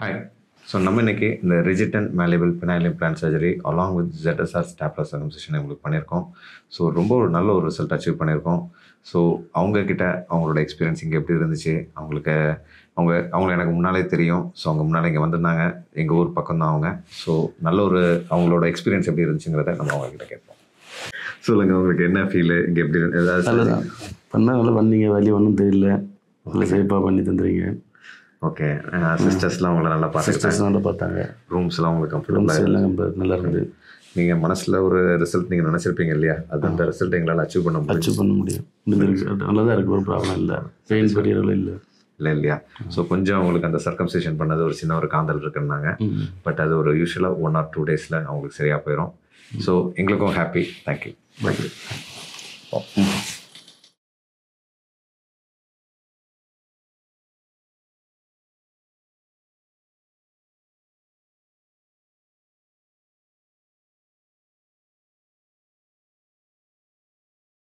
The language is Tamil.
ஹாய். ஸோ நம்ம இன்னைக்கு இந்த rigid and malleable penile implant surgery along with ZSR stapler circumcision உங்களுக்கு பண்ணியிருக்கோம். ஸோ ரொம்ப ஒரு நல்ல ஒரு ரிசல்ட் அச்சீவ் பண்ணியிருக்கோம். ஸோ அவங்கக்கிட்ட அவங்களோட எக்ஸ்பீரியன்ஸ் இங்கே எப்படி இருந்துச்சு, அவங்கள எனக்கு முன்னாலே தெரியும். ஸோ அவங்க முன்னால் இங்கே வந்திருந்தாங்க, எங்கள் ஊர் பக்கம் தான் அவங்க. ஸோ நல்ல ஒரு அவங்களோட எக்ஸ்பீரியன்ஸ் எப்படி இருந்துச்சுங்கிறத நம்ம அவங்கக்கிட்ட கேட்போம். சொல்லுங்கள், உங்களுக்கு என்ன ஃபீலு, இங்கே எப்படி ஏதாவது நல்லதான் பண்ணால் நல்லா பண்ணீங்க, வலி ஒன்றும் தெரியல, நல்லா சேஃபாக பண்ணி தந்துறீங்க. ஓகே. சிஸ்டர்ஸ்லாம் அவங்கள நல்லா சிஸ்டர்ஸ் நல்லா பார்த்தாங்க, ரூம்ஸ்லாம் உங்களுக்கு ரூம்ஸ் கம்ஃபர்டபுளாக எல்லாம் நல்லா இருந்தது. நீங்கள் மனசில் ஒரு ரிசல்ட் நீங்கள் நினச்சிருப்பீங்க இல்லையா, அது அந்த ரிசல்ட் எங்களால் அச்சீவ் பண்ண முடியும். அச்சீவ் பண்ண முடியும், நல்லா தான் இருக்குது, ஒரு ப்ராப்ளம் இல்லை, பெயின் பெரிய அளவில் இல்லை. இல்லையா? ஸோ கொஞ்சம் அவங்களுக்கு அந்த சர்க்கம்சிஷன் பண்ணது ஒரு சின்ன ஒரு காந்தல் இருக்குன்னாங்க. பட் அது ஒரு யூஸ்வலாக 1 or 2 days அவங்களுக்கு சரியாக போயிடும். ஸோ எங்களுக்கும் ஹாப்பி. தேங்க்யூ.